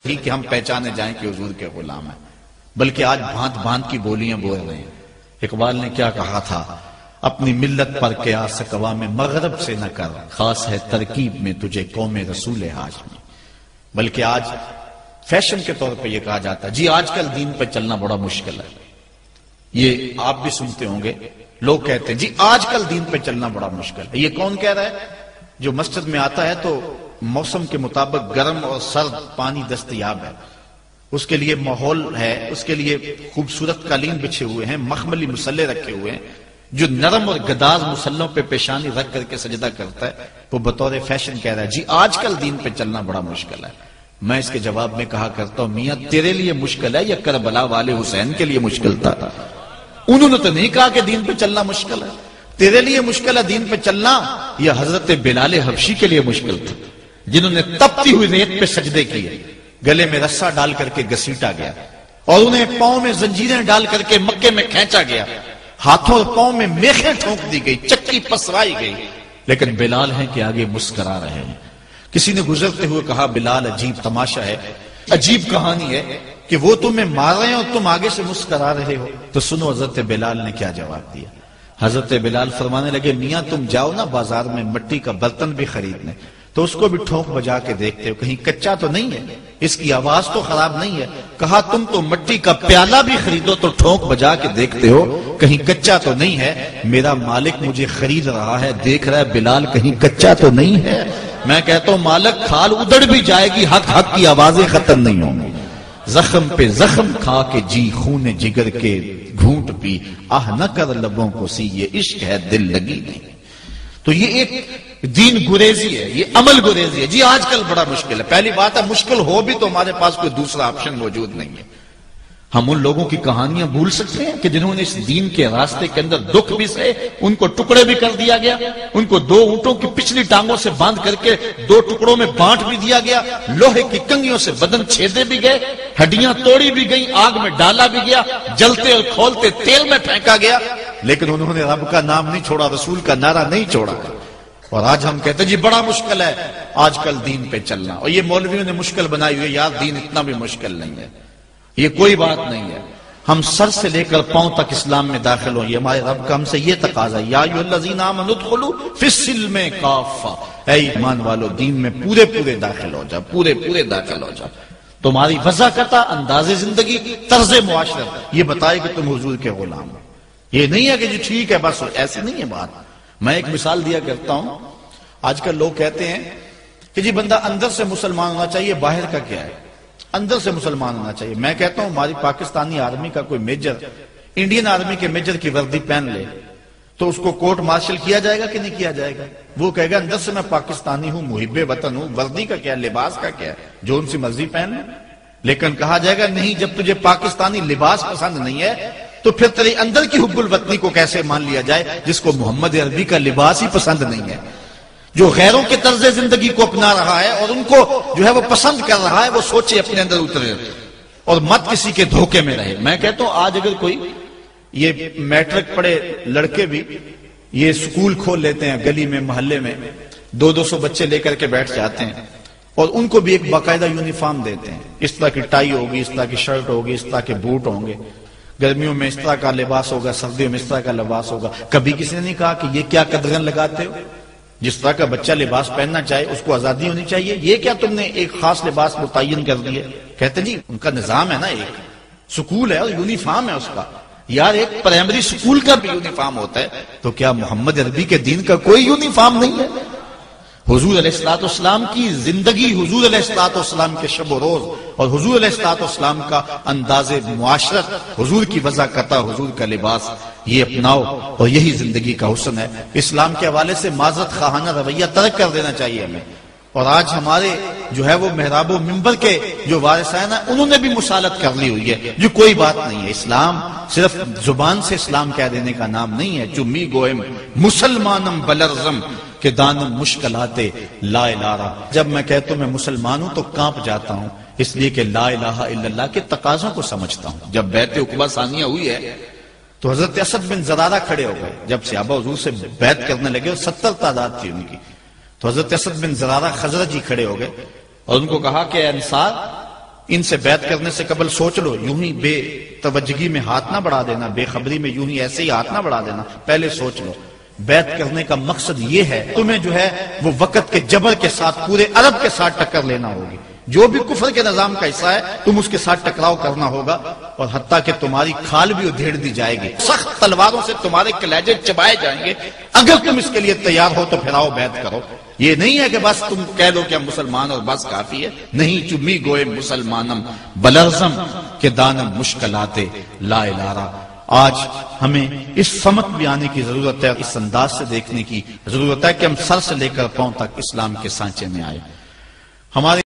ہی کہ ہم پہچانے جائیں کہ حضور کے غلام ہیں، بلکہ آج بھانت بھانت کی بولیاں بول رہے ہیں۔ اقبال نے کیا کہا تھا؟ اپنی ملت پر قیاس اقوام مغرب سے نہ کر، خاص ہے ترکیب میں تجھے قوم رسول ہاشمی۔ بلکہ آج فیشن کے طور پہ یہ کہا جاتا ہے جی آج کل دین پہ چلنا بڑا مشکل ہے۔ یہ آپ بھی سنتے ہوں گے، لوگ کہتے ہیں جی آج کل دین پہ چلنا بڑا مشکل ہے۔ یہ کون کہہ رہا ہے؟ جو مسجد میں آتا ہے تو موسم کے مطابق گرم اور سرد پانی دستیاب ہے، اس کے لیے ماحول ہے، اس کے لیے خوبصورت قالین بچھے ہوئے ہیں، مخملی مسلے رکھے ہوئے ہیں، جو نرم اور گداز مسلوں پہ پیشانی رکھ کر کے سجدہ کرتا ہے، وہ بطور فیشن کہہ رہا ہے جی آج کل دین پہ چلنا بڑا مشکل ہے۔ میں اس کے جواب میں کہا کرتا ہوں میاں تیرے لیے مشکل ہے یا کربلا والے حسین کے لیے مشکل تھا؟ انہوں نے تو نہیں کہا کہ دین پہ چلنا مشکل ہے۔ تیرے لیے مشکل ہے دین پہ چلنا یا حضرت بلال حبشی کے لیے مشکل تھا، جنہوں نے تپتی ہوئی ریت پہ سجدے کیے، گلے میں رسا ڈال کر کے گھسیٹا گیا اور انہیں پاؤں میں زنجیریں ڈال کر کے مکے میں کھینچا گیا، ہاتھوں اور پاؤں میں میخیں ٹھونک دی گئی، چکی پسوائی گئی، لیکن بلال ہیں کہ آگے مسکرا رہے ہیں۔ کسی نے گزرتے ہوئے کہا بلال عجیب تماشا ہے، عجیب کہانی ہے کہ وہ تمہیں مار رہے ہیں اور تم آگے سے مسکرا رہے ہو۔ تو سنو حضرت بلال نے کیا جواب دیا۔ حضرت بلال فرمانے لگے میاں تم جاؤ نا بازار میں مٹی کا برتن بھی خریدنے، تو اس کو بھی ٹھونک بجا کے دیکھتے ہو کہیں کچا تو نہیں ہے، اس کی آواز تو خراب نہیں ہے۔ کہا تم تو مٹی کا پیالہ بھی خریدو تو ٹھونک بجا کے دیکھتے ہو کہیں کچا تو نہیں ہے۔ میرا مالک مجھے خرید رہا ہے، دیکھ رہا ہے بلال کہیں کچا تو نہیں ہے۔ میں کہتا ہوں مالک کھال ادڑ بھی جائے گی، حق حق کی آوازیں ختم نہیں ہوں گی۔ زخم پہ زخم کھا کے جی خون جگر کے گھونٹ پی، آہ نہ کر لبوں کو سی یہ عشق ہے دل لگی نہیں۔ تو یہ ایک دین گریزی ہے، یہ عمل گریزی ہے۔ جی آج کل بڑا مشکل ہے، پہلی بات ہے مشکل ہو بھی تو ہمارے پاس کوئی دوسرا آپشن موجود نہیں ہے۔ ہم ان لوگوں کی کہانیاں بھول سکتے ہیں کہ جنہوں نے اس دین کے راستے کے اندر دکھ بھی سہے، ان کو ٹکڑے بھی کر دیا گیا، ان کو 2 اونٹوں کی پچھلی ٹانگوں سے باندھ کر کے 2 ٹکڑوں میں بانٹ بھی دیا گیا، لوہے کی کنگھیوں سے بدن چھیدے بھی گئے، ہڈیاں توڑی بھی گئیں، آگ میں ڈالا بھی گیا، جلتے اور کھولتے تیل میں پھینکا گیا، لیکن انہوں نے رب کا نام نہیں چھوڑا، رسول کا نعرہ نہیں چھوڑا۔ اور آج ہم کہتے ہیں جی بڑا مشکل ہے آج کل دین پہ چلنا، اور یہ مولویوں نے مشکل بنائی ہوئی ہے۔ یار دین اتنا بھی مشکل نہیں ہے، یہ کوئی بات نہیں ہے۔ ہم سر سے لے کر پاؤں تک اسلام میں داخل ہوں، یہ ہمارے رب کا ہم سے یہ تقاضا ہے، یا ایھا الذین آمنوا ادخلوا فی السلم کافہ، اے ایمان والو دین میں پورے پورے داخل ہو جاؤ، پورے پورے داخل ہو جاؤ۔ تمہاری وضاحت، انداز زندگی، طرز معاشرت یہ بتائے کہ تم حضور کے غلام ہو۔ یہ نہیں ہے کہ جی ٹھیک ہے بس، ایسی نہیں ہے بات۔ میں ایک مثال دیا کرتا ہوں، آج کل لوگ کہتے ہیں کہ جی بندہ اندر سے مسلمان ہونا چاہیے، باہر کا کیا ہے، اندر سے مسلمان ہونا چاہیے۔ میں کہتا ہوں ہماری پاکستانی آرمی کا کوئی میجر انڈین آرمی کے میجر کی وردی پہن لے تو اس کو کورٹ مارشل کیا جائے گا کہ نہیں کیا جائے گا؟ وہ کہے گا اندر سے میں پاکستانی ہوں، محب وطن ہوں، وردی کا کیا، لباس کا کیا ہے، جو ان سے مرضی پہن لے۔ لیکن کہا جائے گا نہیں، جب تجھے پاکستانی لباس پسند نہیں ہے تو پھر تیرے اندر کی حب الوطنی کو کیسے مان لیا جائے جس کو محمد عربی کا لباس ہی پسند نہیں ہے، جو غیروں کے طرز زندگی کو اپنا رہا ہے اور ان کو جو ہے وہ پسند کر رہا ہے، وہ سوچے اپنے اندر اترے اور مت کسی کے دھوکے میں رہے۔ میں کہتا ہوں آج اگر کوئی یہ میٹرک پڑھے لڑکے بھی یہ سکول کھول لیتے ہیں، گلی میں محلے میں 200 بچے لے کر کے بیٹھ جاتے ہیں اور ان کو بھی ایک باقاعدہ یونیفارم دیتے ہیں، اس طرح کی ٹائی ہوگی، اس طرح کی شرٹ ہوگی، اس طرح کے بوٹ ہوں گے، گرمیوں میں اس طرح کا لباس ہوگا، سردیوں میں اس طرح کا لباس ہوگا۔ کبھی کسی نے نہیں کہا کہ یہ کیا قدغن لگاتے ہو؟ جس طرح کا بچہ لباس پہننا چاہے اس کو آزادی ہونی چاہیے، یہ کیا تم نے ایک خاص لباس متعین کر دی ہے؟ کہتے جی ان کا نظام ہے نا، ایک سکول ہے اور یونیفارم ہے اس کا۔ یار ایک پرائمری سکول کا بھی یونیفارم ہوتا ہے، تو کیا محمد عربی کے دین کا کوئی یونیفارم نہیں ہے؟ حضور علیہ الصلوۃ والسلام کی زندگی، حضور علیہ الصلوۃ والسلام کے شب و روز اور حضور علیہ الصلوۃ والسلام کا انداز معاشرت، حضور کی وضاحت، حضور کا لباس، یہ اپناؤ اور یہی زندگی کا حسن ہے۔ اسلام کے حوالے سے معذرت خواہانہ رویہ ترک کر دینا چاہیے ہمیں۔ اور آج ہمارے جو ہے وہ محراب و منبر کے جو وارثین ہیں انہوں نے بھی مصالحت کر لی ہوئی ہے، جو کوئی بات نہیں ہے۔ اسلام صرف زبان سے اسلام کہہ دینے کا نام نہیں ہے۔ چمی گوئم مسلمانم بلرزم کہ دانم مشکلات لا الہ۔ جب میں کہتا ہوں میں مسلمان ہوں تو کانپ جاتا ہوں، اس لیے کہ لا الہ الا اللہ کے تقاضوں کو سمجھتا ہوں۔ جب بیعت عقبہ ثانیہ ہوئی ہے تو حضرت اسد بن زرارہ کھڑے ہو گئے، جب صحابہ حضور سے بیعت کرنے لگے اور 70 تعداد تھی ان کی، تو حضرت اسد بن زرارہ خزرجی کھڑے ہو گئے اور ان کو کہا کہ اے انصار، ان سے بیعت کرنے سے قبل سوچ لو، یوں ہی بے توجہی میں ہاتھ نہ بڑھا دینا، بے خبری میں یوں ہی ایسے ہی ہاتھ نہ بڑھا دینا، پہلے سوچ لو۔ بیعت کرنے کا مقصد یہ ہے تمہیں جو ہے وہ وقت کے جبر کے ساتھ پورے عرب کے ساتھ ٹکر لینا ہوگی، جو بھی کفر کے نظام کا حصہ ہے تم اس کے ساتھ ٹکراؤ کرنا ہوگا، اور حتیٰ کہ تمہاری کھال بھی ادھیڑ دی جائے گی، سخت تلواروں سے تمہارے کلیجے چبائے جائیں گے۔ اگر تم اس کے لیے تیار ہو تو پھر آؤ بیعت کرو۔ یہ نہیں ہے کہ بس تم کہہ دو کہ ہم مسلمان اور بس کافی ہے، نہیں، چمی گوئے مسلمانم بلرزم کے دانم مشکلات لا الارا۔ آج ہمیں اس سمت بھی آنے کی ضرورت ہے، اس انداز سے دیکھنے کی ضرورت ہے کہ ہم سر سے لے کر پاؤں تک اسلام کے سانچے میں آئے۔ ہمارے